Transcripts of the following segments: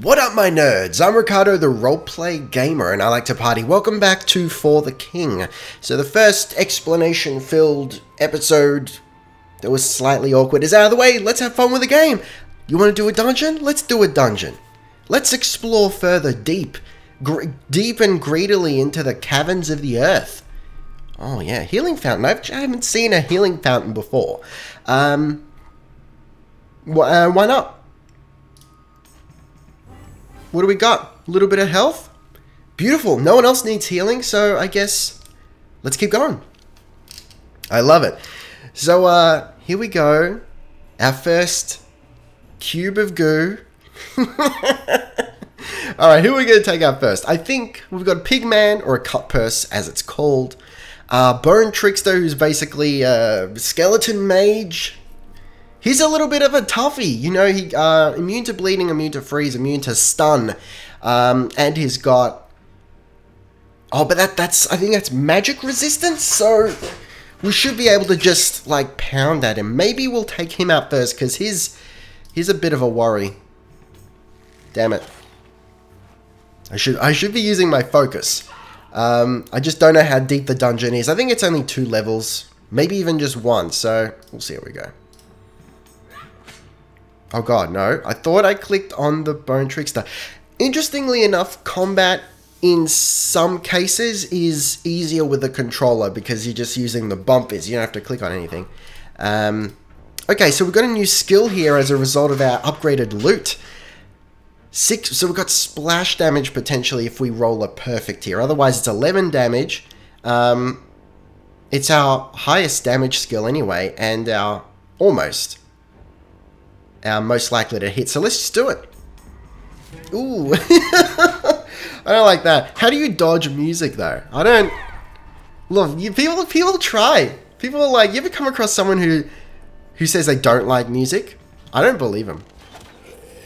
What up, my nerds? I'm Ricardo, the roleplay gamer, and I like to party. Welcome back to For the King. So the first explanation-filled episode that was slightly awkward is out of the way. Let's have fun with the game. You want to do a dungeon? Let's do a dungeon. Let's explore further deep and greedily into the caverns of the earth. Oh yeah, healing fountain. I haven't seen a healing fountain before. Why not? What do we got? A little bit of health? Beautiful. No one else needs healing, so I guess let's keep going. I love it. So, here we go. Our first cube of goo. Alright, who are we going to take out first? I think we've got a pigman, or a cut purse, as it's called. Bone trickster, who's basically a skeleton mage. He's a little bit of a toughie, you know, he immune to bleeding, immune to freeze, immune to stun, and he's got, oh, but that's, I think that's magic resistance, so we should be able to just, like, pound at him. Maybe we'll take him out first, because he's a bit of a worry. Damn it. I should be using my focus. I just don't know how deep the dungeon is. I think it's only 2 levels, maybe even just 1, so we'll see how we go. Oh god, no. I thought I clicked on the Bone Trickster. Interestingly enough, combat in some cases is easier with the controller because you're just using the bumpers. You don't have to click on anything. Okay, so we've got a new skill here as a result of our upgraded loot. 6, so we've got splash damage potentially if we roll a perfect here. Otherwise, it's 11 damage. It's our highest damage skill anyway, and our most likely to hit. So let's just do it. Ooh. I don't like that. How do you dodge music though? I don't. Look, people try. People are like, you ever come across someone who says they don't like music? I don't believe them.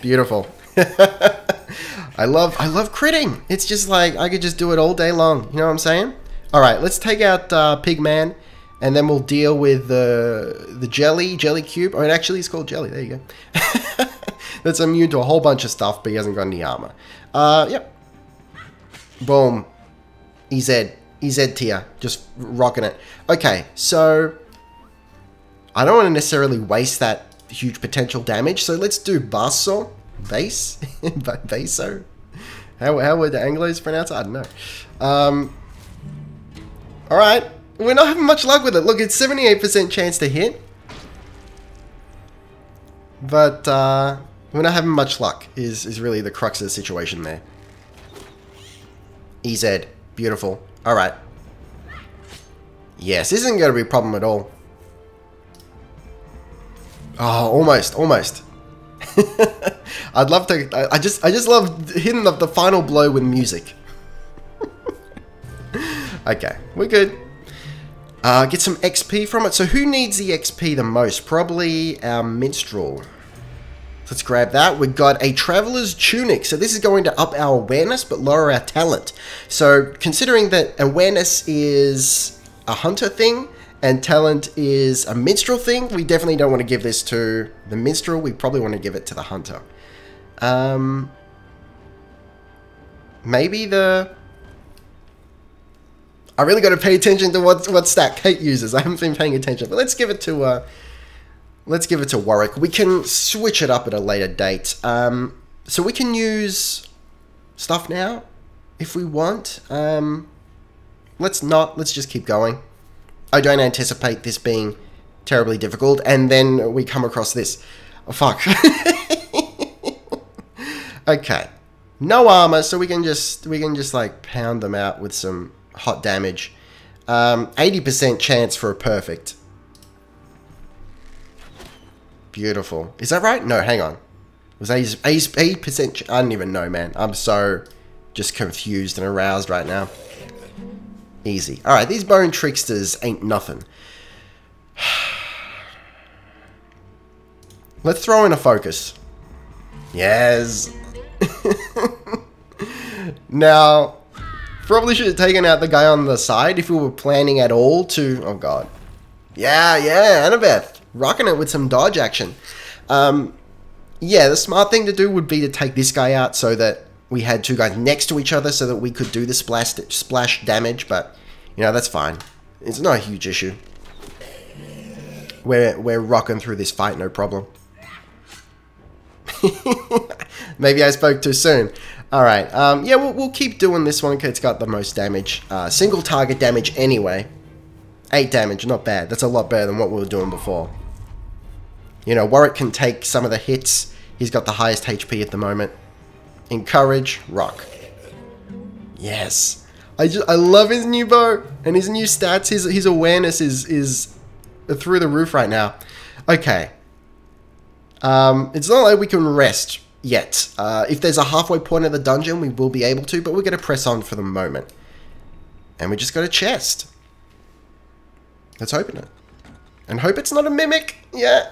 Beautiful. I love critting. It's just like I could just do it all day long. You know what I'm saying? All right, let's take out Pigman. And then we'll deal with the jelly cube. Oh, it actually is called jelly. There you go. That's immune to a whole bunch of stuff, but he hasn't got any armor. Yep. Boom. EZ tier. Just rocking it. Okay, so I don't want to necessarily waste that huge potential damage, so let's do Basso. Base? Basso? How would the Anglos pronounce it? I don't know. Alright. We're not having much luck with it. Look, it's 78% chance to hit. But, we're not having much luck, is really the crux of the situation there. EZ. Beautiful. Alright. Yes, this isn't going to be a problem at all. Oh, almost. I'd love to... I just love hitting the final blow with music. Okay, we're good. Get some XP from it. So who needs the XP the most? Probably our minstrel. Let's grab that. We've got a traveler's tunic. So this is going to up our awareness but lower our talent. So considering that awareness is a hunter thing and talent is a minstrel thing, we definitely don't want to give this to the minstrel. We probably want to give it to the hunter. Maybe the... I really got to pay attention to what stat Kate uses. I haven't been paying attention, but let's give it to Warrick. We can switch it up at a later date. So we can use stuff now if we want. Let's not. Let's just keep going. I don't anticipate this being terribly difficult. And then we come across this. Oh fuck. Okay. No armor, so we can just like pound them out with some hot damage. 80% chance for a perfect. Beautiful. Is that right? No, hang on. Was 8%? I don't even know, man. I'm so just confused and aroused right now. Easy. Alright, these bone tricksters ain't nothing. Let's throw in a focus. Yes. Now... probably should have taken out the guy on the side if we were planning at all to... Oh, God. Yeah, Annabeth. Rocking it with some dodge action. Yeah, the smart thing to do would be to take this guy out so that we had two guys next to each other so that we could do the splash damage, but, you know, that's fine. It's not a huge issue. We're rocking through this fight, no problem. Maybe I spoke too soon. Alright, yeah, we'll keep doing this one because it's got the most damage. Single target damage anyway. 8 damage, not bad. That's a lot better than what we were doing before. You know, Warrick can take some of the hits. He's got the highest HP at the moment. Encourage, rock. Yes. I love his new bow and his new stats. His awareness is through the roof right now. Okay. It's not like we can rest yet. If there's a halfway point of the dungeon, we will be able to, but we're going to press on for the moment. And we just got a chest. Let's open it. And hope it's not a mimic. Yeah.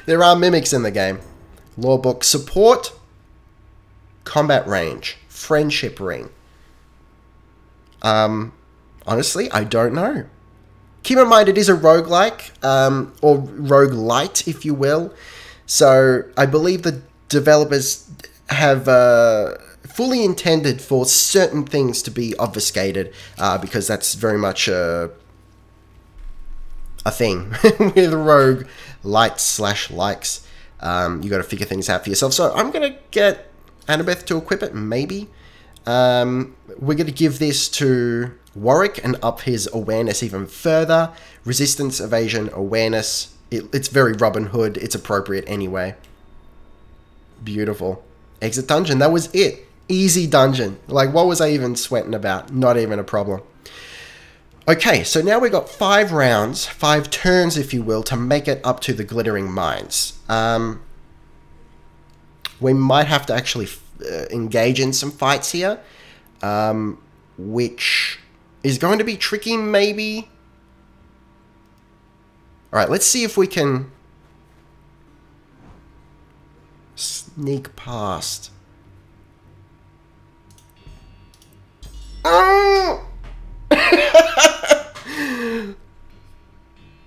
There are mimics in the game. Law book support. Combat range. Friendship ring. Honestly, I don't know. Keep in mind it is a roguelike, or roguelite, if you will. So I believe the developers have fully intended for certain things to be obfuscated, because that's very much a thing with rogue lights / likes. You got to figure things out for yourself. So I'm gonna get Annabeth to equip it, maybe. We're gonna give this to Warrick and up his awareness even further. Resistance, evasion, awareness. It's very Robin Hood. It's appropriate anyway. Beautiful. Exit dungeon. That was it. Easy dungeon. Like, what was I even sweating about? Not even a problem. Okay, so now we've got 5 rounds, 5 turns, if you will, to make it up to the Glittering Mines. We might have to actually engage in some fights here, which is going to be tricky, maybe. Alright, let's see if we can sneak past. Oh!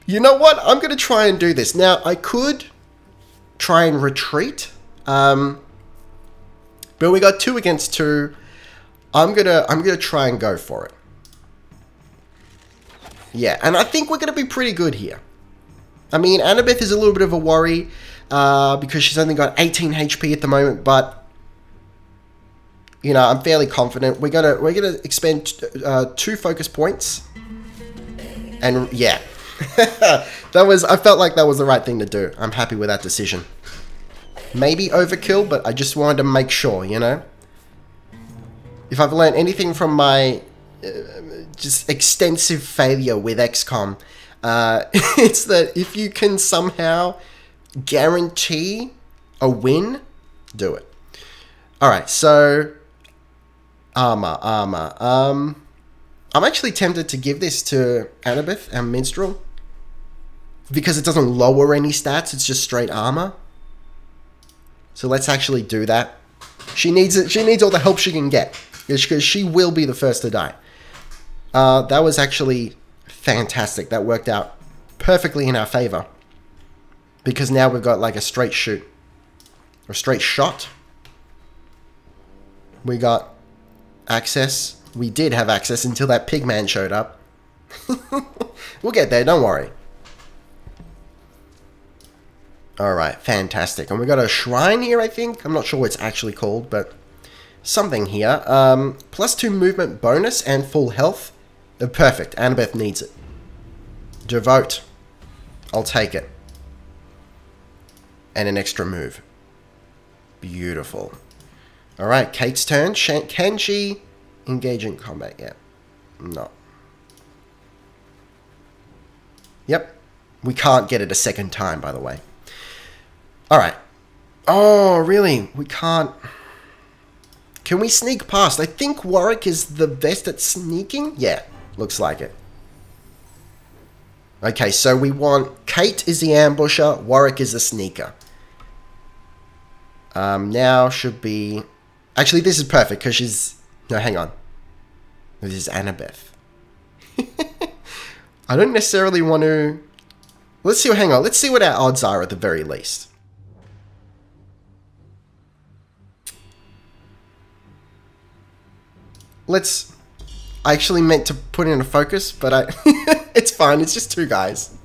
You know what? I'm going to try and do this. Now, I could try and retreat, but we got 2 against 2. I'm gonna try and go for it. Yeah, and I think we're gonna be pretty good here. I mean, Annabeth is a little bit of a worry because she's only got 18 HP at the moment, but you know, I'm fairly confident. We're gonna expend 2 focus points, and yeah, I felt like that was the right thing to do. I'm happy with that decision. Maybe overkill, but I just wanted to make sure, you know. If I've learned anything from my just extensive failure with XCOM, it's that if you can somehow guarantee a win, do it. Alright, so armor. I'm actually tempted to give this to Annabeth and Minstrel because it doesn't lower any stats, it's just straight armor. So let's actually do that. She needs it. She needs all the help she can get because she will be the first to die. That was actually fantastic. That worked out perfectly in our favor because now we've got like a straight shoot or straight shot. We got access. We did have access until that pigman showed up. We'll get there. Don't worry. Alright, fantastic. And we got a shrine here, I think. I'm not sure what it's actually called, but something here. +2 movement bonus and full health. Perfect. Annabeth needs it. Devote. I'll take it. And an extra move. Beautiful. Alright, Kate's turn. Can she engage in combat yet? No. Yep. We can't get it a second time, by the way. Alright. Oh, really? We can't... Can we sneak past? I think Warrick is the best at sneaking. Yeah, looks like it. Okay, so we want... Kate is the ambusher. Warrick is the sneaker. Now should be... Actually, this is perfect because she's... No, hang on. This is Annabeth. I don't necessarily want to... Let's see. Hang on. Let's see what our odds are at the very least. let's... I actually meant to put in a focus, but it's fine. It's just two guys.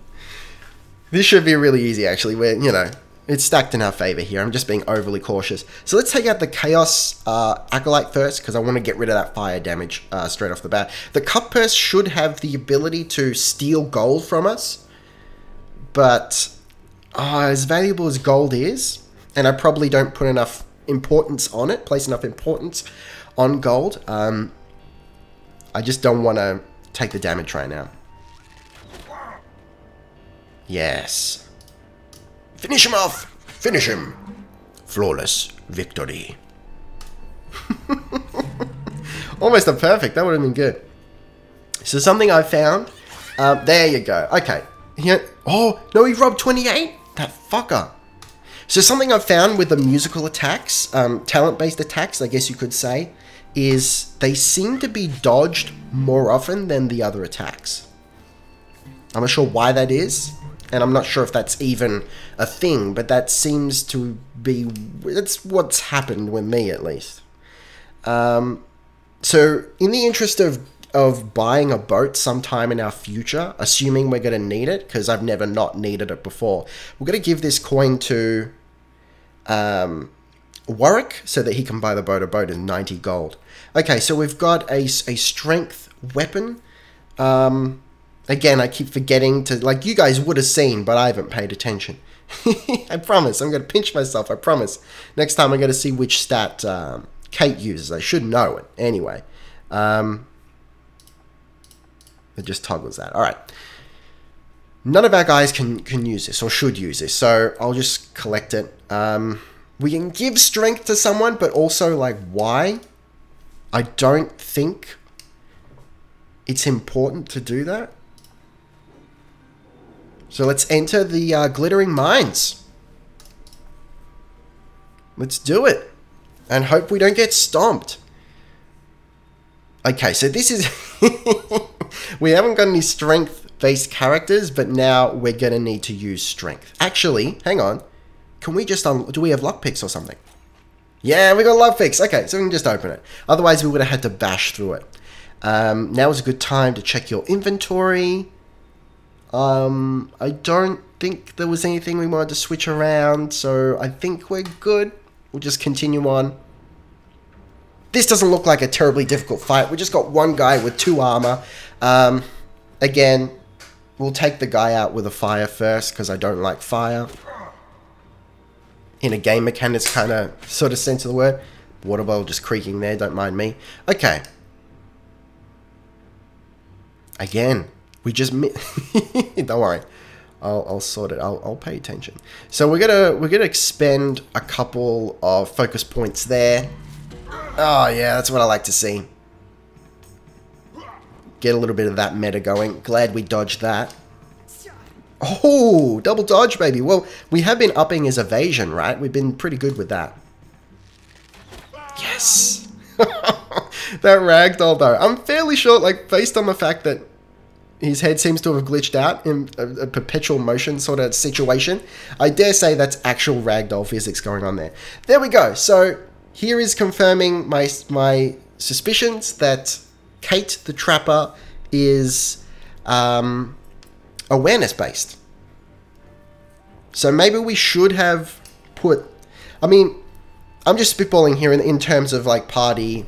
This should be really easy, actually. We're, you know, it's stacked in our favor here. I'm just being overly cautious. So let's take out the Chaos Acolyte first, because I want to get rid of that fire damage straight off the bat. The Cup Purse should have the ability to steal gold from us, but as valuable as gold is, and I probably don't put enough importance on it, place enough importance on gold, I just don't want to take the damage right now. Yes. Finish him off! Finish him! Flawless victory. Almost a perfect. That would have been good. So something I found. There you go. Okay. Here. Oh, no, he robbed 28? That fucker. So something I found with the musical attacks, talent-based attacks, I guess you could say, is they seem to be dodged more often than the other attacks. I'm not sure why that is, and I'm not sure if that's even a thing, but that seems to be... That's what's happened with me, at least. So, in the interest of buying a boat sometime in our future, assuming we're going to need it, because I've never not needed it before, we're going to give this coin to Warrick so that he can buy the boat. A boat is 90 gold. Okay, so we've got a strength weapon. Again, I keep forgetting to... Like, you guys would have seen, but I haven't paid attention. I promise. I'm going to pinch myself. I promise. Next time I'm going to see which stat Kate uses. I should know it. Anyway. It just toggles that. Alright. None of our guys can use this, or should use this, so I'll just collect it. We can give strength to someone, but also, like, why? I don't think it's important to do that. So let's enter the glittering mines. Let's do it. And hope we don't get stomped. Okay, so this is... We haven't got any strength-based characters, but now we're going to need to use strength. Actually, hang on. Can we just... do we have lockpicks or something? Yeah, we got lockpicks. Okay, so we can just open it. Otherwise, we would have had to bash through it. Now is a good time to check your inventory. I don't think there was anything we wanted to switch around, so I think we're good. We'll just continue on. This doesn't look like a terribly difficult fight. We just got one guy with 2 armor. Again, we'll take the guy out with a fire first, because I don't like fire. In a game mechanics kind of sort of sense of the word. Water bottle just creaking there, don't mind me. Okay. Again, we just... Don't worry. I'll sort it. I'll pay attention. So we're gonna expend a couple of focus points there. Oh yeah, that's what I like to see. Get a little bit of that meta going. Glad we dodged that. Oh, double dodge, baby. Well, we have been upping his evasion, right? We've been pretty good with that. Yes. That ragdoll, though. I'm fairly sure, like, based on the fact that his head seems to have glitched out in a perpetual motion sort of situation, I dare say that's actual ragdoll physics going on there. There we go. So here is confirming my suspicions that Kate the Trapper is awareness-based. So maybe we should have put... I mean, I'm just spitballing here in terms of, like, party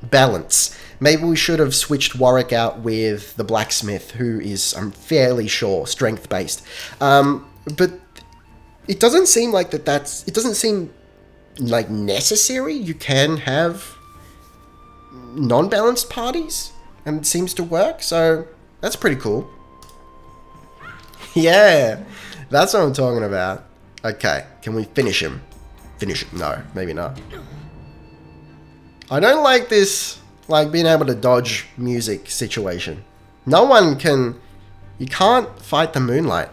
balance. Maybe we should have switched Warrick out with the blacksmith, who is, I'm fairly sure, strength-based. But it doesn't seem like that's... It doesn't seem, like, necessary. You can have non-balanced parties, and it seems to work, so that's pretty cool. Yeah, that's what I'm talking about. Okay, can we finish him? Finish him? No, maybe not. I don't like this, like, being able to dodge music situation. No one can... You can't fight the moonlight.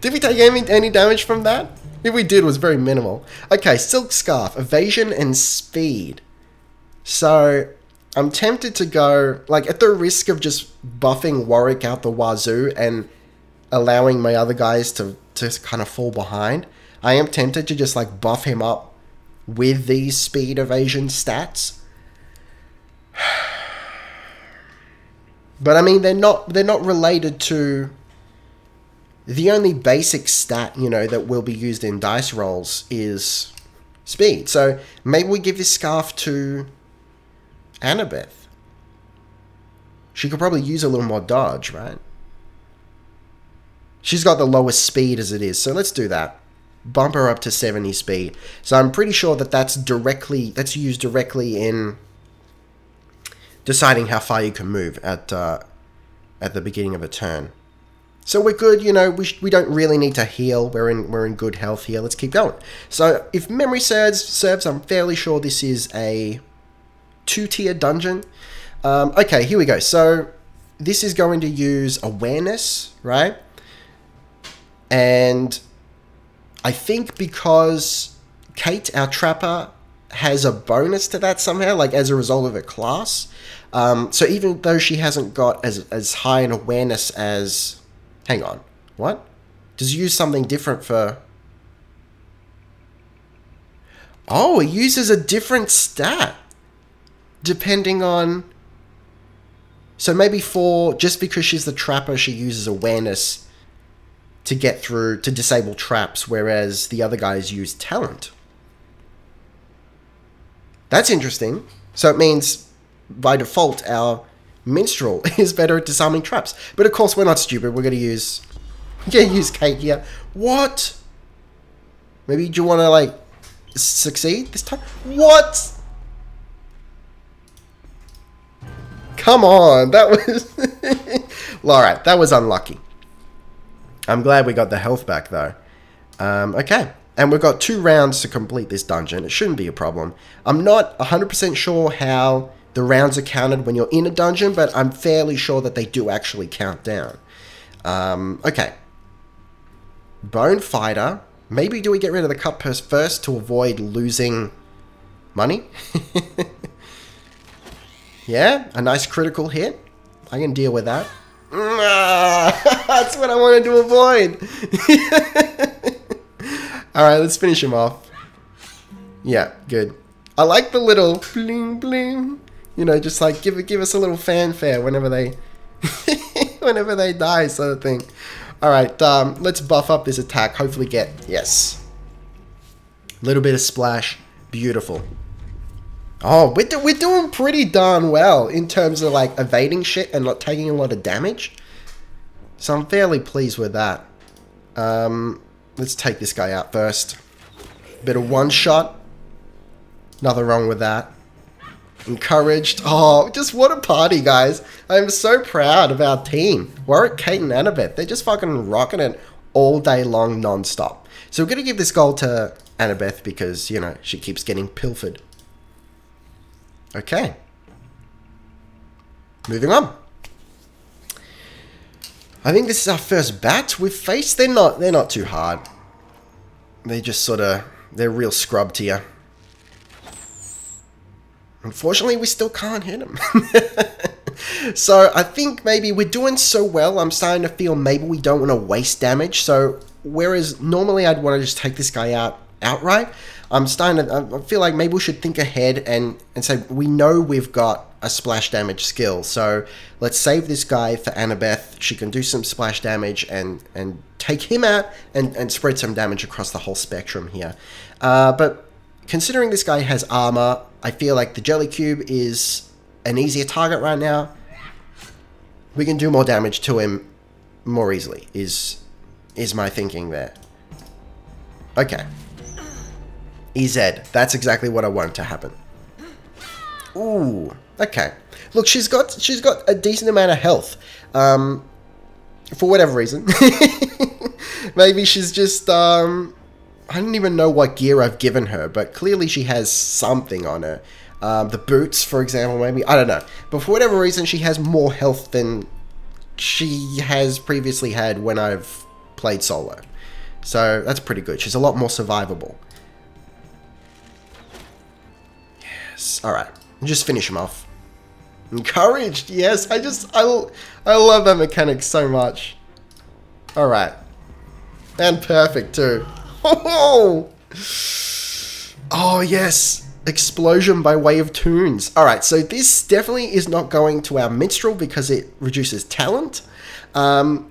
Did we take any damage from that? If we did, it was very minimal. Okay, Silk Scarf, evasion and speed. So, I'm tempted to go, like, at the risk of just buffing Warrick out the wazoo and allowing my other guys to kind of fall behind, I am tempted to just, like, buff him up with these speed evasion stats. But I mean, they're not related to... The only basic stat, you know, that will be used in dice rolls is speed. So maybe we give this scarf to Annabeth. She could probably use a little more dodge, right? She's got the lowest speed as it is, so let's do that. Bump her up to 70 speed. So I'm pretty sure that that's used directly in deciding how far you can move at the beginning of a turn. So we're good, you know, we don't really need to heal. We're in good health here. Let's keep going. So if memory serves, I'm fairly sure this is a 2-tier dungeon. Okay, here we go. So this is going to use awareness, right? And I think because Kate, our trapper, has a bonus to that somehow, like as a result of her class. So even though she hasn't got as high an awareness as... Hang on. What? Does it use something different for... Oh, it uses a different stat. Depending on... So maybe just because she's the trapper, she uses awareness to get through, to disable traps, whereas the other guys use talent. That's interesting. So it means, by default, our minstrel is better at disarming traps. But of course, we're not stupid. We're going to use Kate here. What? Maybe do you want to, like, succeed this time? What? Come on. That was... Alright, that was unlucky. I'm glad we got the health back, though. Okay. And we've got 2 rounds to complete this dungeon. It shouldn't be a problem. I'm not 100% sure how the rounds are counted when you're in a dungeon, but I'm fairly sure that they do actually count down. Okay. Bone Fighter. Maybe do we get rid of the cut purse first to avoid losing money? Yeah, a nice critical hit. I can deal with that. That's what I wanted to avoid. Alright, let's finish him off. Yeah, good. I like the little bling bling. You know, just like give us a little fanfare whenever they whenever they die, sort of thing. Alright, let's buff up this attack. Hopefully get... Yes. Little bit of splash. Beautiful. Oh, we're doing pretty darn well in terms of, like, evading shit and not taking a lot of damage. So I'm fairly pleased with that. Let's take this guy out first. Bit of one shot. Nothing wrong with that. Encouraged. Oh, just what a party, guys. I'm so proud of our team. Warrick, Kate, and Annabeth. They're just fucking rocking it all day long, non-stop. So we're going to give this gold to Annabeth because, you know, she keeps getting pilfered. Okay. Moving on. I think this is our first bat we've faced. They're not too hard. They just sort of... They're real scrub tier. Unfortunately, we still can't hit them. So, I think maybe we're doing so well, I'm starting to feel maybe we don't want to waste damage. So, whereas normally I'd want to just take this guy out outright, I feel like maybe we should think ahead and say, we know we've got a splash damage skill. So, let's save this guy for Annabeth. She can do some splash damage and take him out and spread some damage across the whole spectrum here. But considering this guy has armor, I feel like the Jelly Cube is an easier target right now. We can do more damage to him more easily, is my thinking there. Okay. EZ. That's exactly what I want to happen. Ooh. Okay. Look, she's got a decent amount of health. For whatever reason. Maybe she's just, I don't even know what gear I've given her, but clearly she has something on her. The boots, for example, maybe. I don't know. But for whatever reason, she has more health than she has previously had when I've played solo. So that's pretty good. She's a lot more survivable. Yes. Alright. Just finish him off. Encouraged. Yes. I love that mechanic so much. Alright. And perfect too. Oh, Oh, yes. Explosion by way of tunes. Alright, so this definitely is not going to our minstrel because it reduces talent. I'm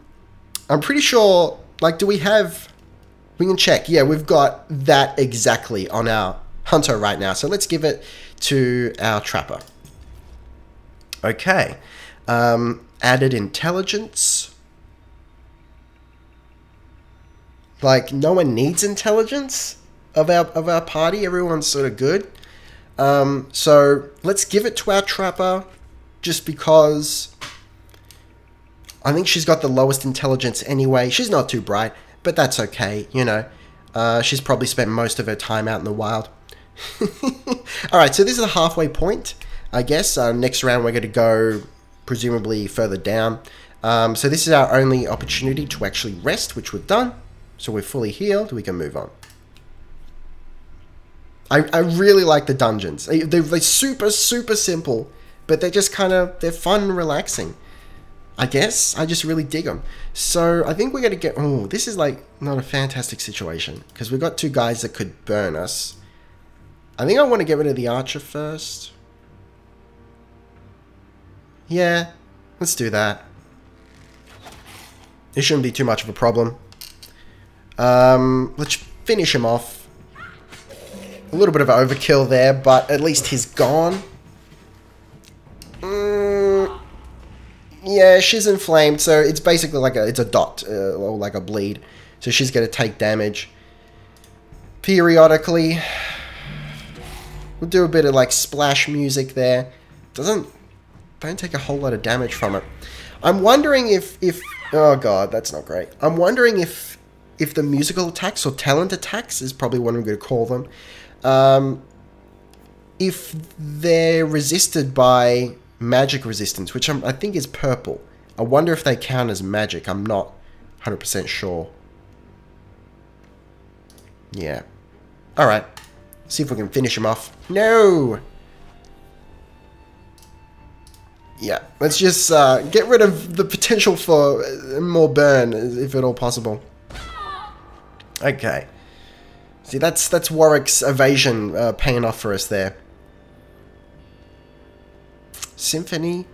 pretty sure, like, do we have... We can check. Yeah, we've got that exactly on our hunter right now. So let's give it to our trapper. Okay. Added intelligence. Like, no one needs intelligence of our party. Everyone's sort of good. So let's give it to our trapper just because I think she's got the lowest intelligence anyway. She's not too bright, but that's okay, you know. She's probably spent most of her time out in the wild. Alright, so this is the halfway point, I guess. Next round we're going to go presumably further down. So this is our only opportunity to actually rest, which we've done. So we're fully healed, we can move on. I really like the dungeons. They're super, super simple, but they're just kind of, they're fun and relaxing. I guess. I just really dig them. So I think we're going to get... Oh, this is like not a fantastic situation because we've got two guys that could burn us. I think I want to get rid of the archer first. Yeah, let's do that. It shouldn't be too much of a problem. Let's finish him off. A little bit of overkill there, but at least he's gone. Yeah, she's inflamed, so it's basically like it's a dot, or like a bleed. So she's going to take damage periodically. We'll do a bit of like splash music there. Don't take a whole lot of damage from it. I'm wondering if oh god, that's not great. I'm wondering if the musical attacks or talent attacks is probably what I'm going to call them. If they're resisted by magic resistance, which I think is purple. I wonder if they count as magic. I'm not 100% sure. Yeah. Alright. See if we can finish him off. No! Yeah. Let's just get rid of the potential for more burn, if at all possible. Okay. See, that's Warwick's evasion paying off for us there. Symphony.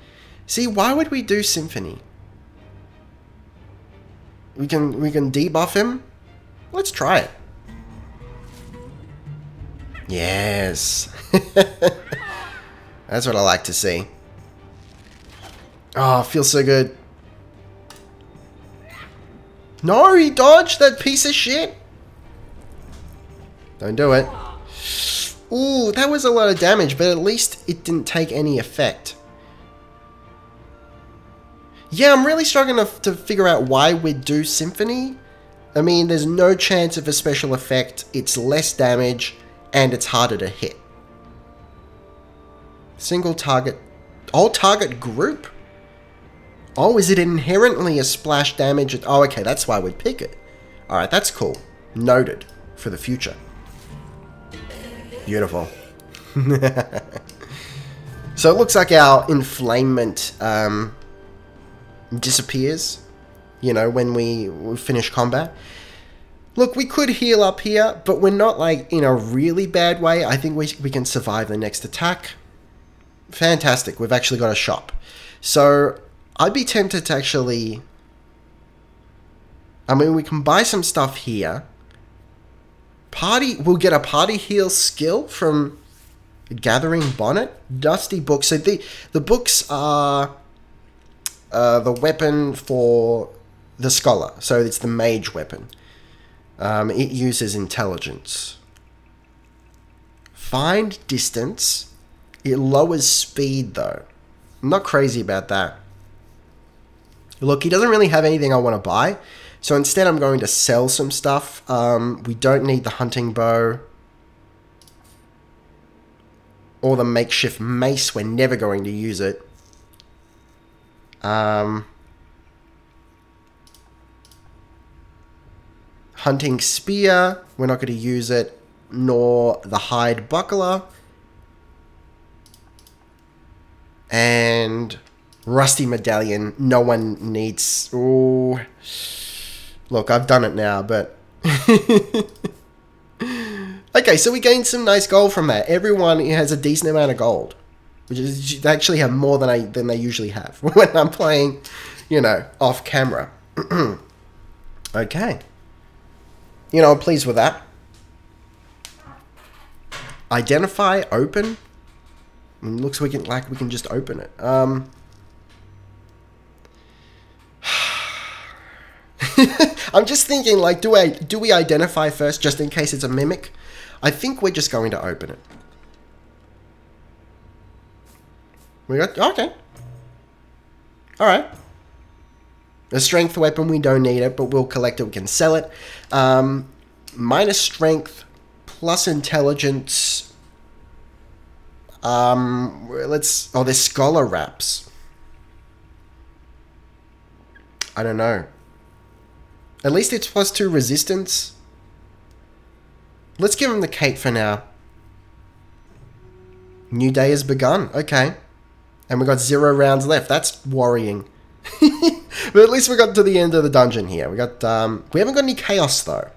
See, why would we do Symphony? We can debuff him. Let's try it. Yes. That's what I like to see. Oh, feels so good. No, he dodged that piece of shit. Don't do it. Ooh, that was a lot of damage, but at least it didn't take any effect. Yeah, I'm really struggling to figure out why we'd do Symphony. I mean, there's no chance of a special effect, it's less damage, and it's harder to hit. Single target... All target group? Oh, is it inherently a splash damage? Oh, okay, that's why we'd pick it. Alright, that's cool. Noted for the future. Beautiful. So it looks like our inflamement disappears, you know, when we finish combat. Look, we could heal up here, but we're not like in a really bad way. I think we can survive the next attack. Fantastic. We've actually got a shop. So I'd be tempted to actually... I mean, we can buy some stuff here. We'll get a party heal skill from Gathering Bonnet. Dusty books. So the books are the weapon for the scholar. So it's the mage weapon. It uses intelligence. Find distance. It lowers speed though. I'm not crazy about that. Look, he doesn't really have anything I want to buy. So instead I'm going to sell some stuff. We don't need the hunting bow. Or the makeshift mace. We're never going to use it. Hunting spear. We're not going to use it. Nor the hide buckler. And rusty medallion. No one needs... Ooh... Look, I've done it now, but... Okay, so we gained some nice gold from that. Everyone has a decent amount of gold, which is they actually have more than they usually have when I'm playing, you know, off camera. Okay. You know, I'm pleased with that. Identify, open. Looks like we can just open it. I'm just thinking, like, do we identify first just in case it's a mimic? I think we're just going to open it. We got okay. All right. A strength weapon, we don't need it, but we'll collect it. We can sell it. Minus strength, plus intelligence. There's scholar wraps. I don't know. At least it's plus 2 resistance. Let's give him the cape for now. New day has begun. Okay. And we got 0 rounds left. That's worrying. But at least we got to the end of the dungeon here. We got we haven't got any chaos though.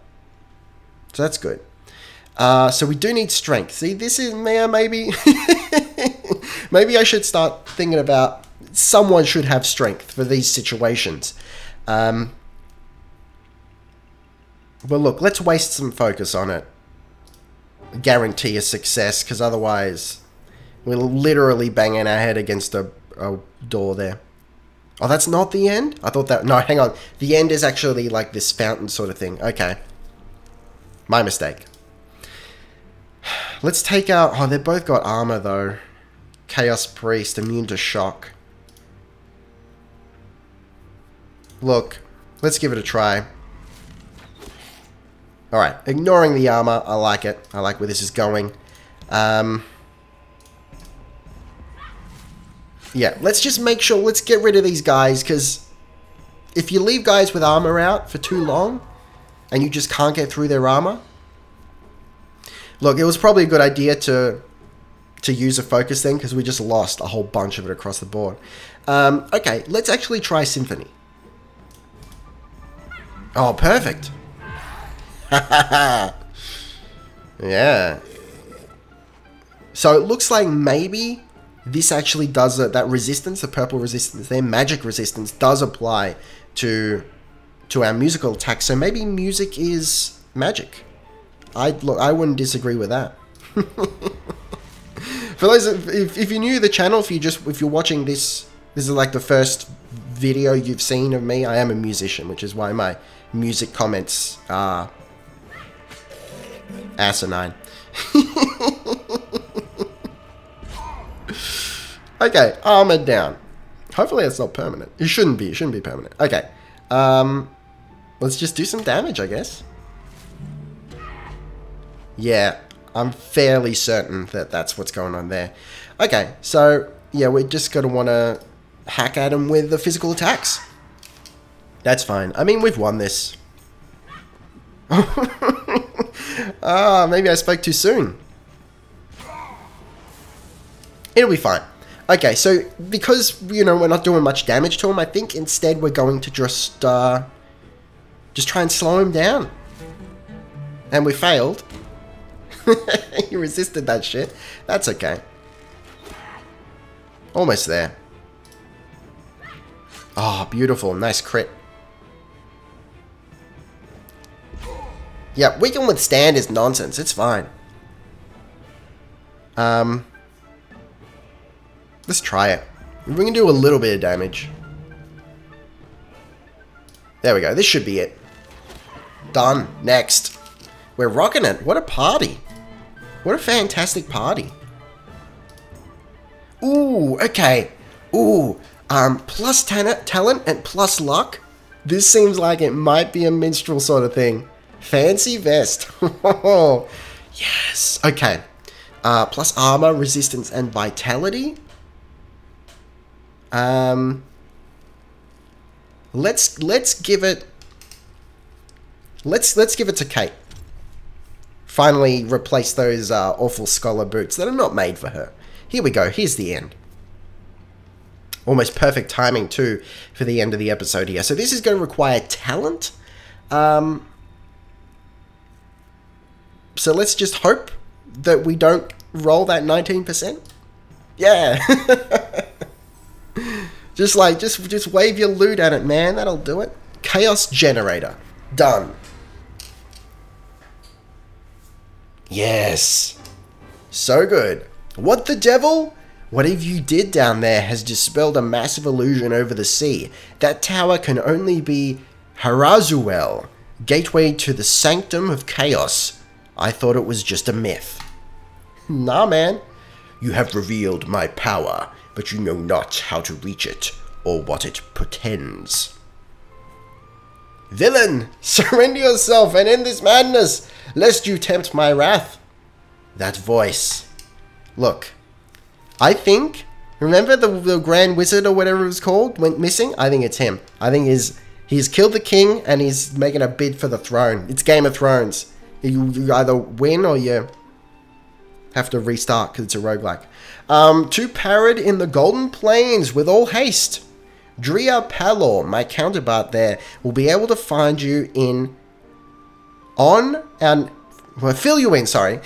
So that's good. So we do need strength. See, this is maybe maybe I should start thinking about someone should have strength for these situations. But look, let's waste some focus on it. Guarantee a success, because otherwise we're literally banging our head against a door there. Oh, that's not the end? I thought that... No, hang on. The end is actually like this fountain sort of thing. Okay. My mistake. Let's take out... Oh, they've both got armor, though. Chaos Priest, immune to shock. Look, let's give it a try. Alright, ignoring the armor. I like it. I like where this is going. Yeah, let's just make sure... Let's get rid of these guys, because if you leave guys with armor out for too long, and you just can't get through their armor... Look, it was probably a good idea to use a focus thing, because we just lost a whole bunch of it across the board. Okay, let's actually try Symphony. Oh, perfect. Yeah. So it looks like maybe this actually does that resistance, the purple resistance, their magic resistance does apply to our musical attack. So maybe music is magic. I wouldn't disagree with that. For those, if you're new to the channel, if you're watching this is like the first video you've seen of me. I am a musician, which is why my music comments are asinine. Okay, armored down. Hopefully it's not permanent. It shouldn't be. It shouldn't be permanent. Okay. Let's just do some damage, I guess. Yeah, I'm fairly certain that that's what's going on there. Okay, so, yeah, we're just going to want to hack at him with the physical attacks. That's fine. I mean, we've won this. Maybe I spoke too soon. It'll be fine. Okay, so because, you know, we're not doing much damage to him, I think instead we're going to just try and slow him down. And we failed. He resisted that shit. That's okay. Almost there. Oh, beautiful. Nice crit. Yeah, we can withstand his nonsense. It's fine. Let's try it. We can do a little bit of damage. There we go. This should be it. Done. Next. We're rocking it. What a party. What a fantastic party. Ooh, okay. Ooh, plus talent and plus luck. This seems like it might be a minstrel sort of thing. Fancy vest. Yes. Okay. Plus armor, resistance, and vitality. Let's give it. Let's give it to Kate. Finally replace those awful scholar boots that are not made for her. Here we go. Here's the end. Almost perfect timing too for the end of the episode here. So this is going to require talent. So let's just hope that we don't roll that 19%. Yeah. just wave your loot at it, man. That'll do it. Chaos generator. Done. Yes. So good. What the devil? Whatever you did down there has dispelled a massive illusion over the sea. That tower can only be Harazuel, gateway to the sanctum of chaos. I thought it was just a myth. Nah, man. You have revealed my power, but you know not how to reach it, or what it portends. Villain, surrender yourself and end this madness, lest you tempt my wrath. That voice. Look, I think, remember the Grand Wizard or whatever it was called went missing? I think it's him. I think he's killed the king and he's making a bid for the throne. It's Game of Thrones. You either win or you have to restart because it's a roguelike. To Parad in the Golden Plains with all haste. Dria Palor, my counterpart there, will be able to find you fill you in, sorry.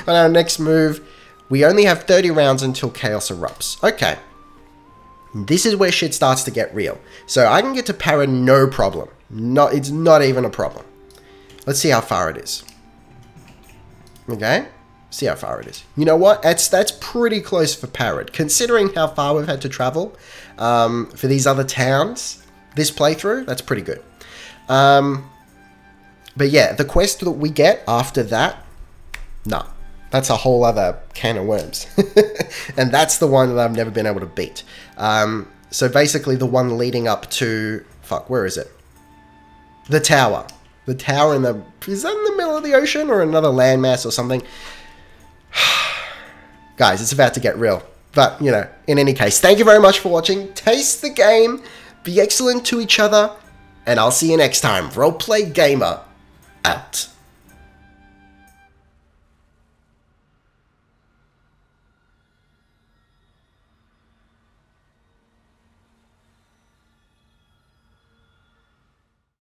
On our next move, we only have 30 rounds until chaos erupts. Okay. This is where shit starts to get real. So I can get to Parad no problem. It's not even a problem. Let's see how far it is. Okay. See how far it is. You know what? That's pretty close for Parad. Considering how far we've had to travel for these other towns, this playthrough, that's pretty good. But yeah, the quest that we get after that, nah. That's a whole other can of worms. And that's the one that I've never been able to beat. So basically the one leading up to... Fuck, where is it? The tower. The tower is that in the middle of the ocean or another landmass or something? Guys, it's about to get real. But, you know, in any case, thank you very much for watching. Taste the game. Be excellent to each other. And I'll see you next time. Roleplay Gamer out.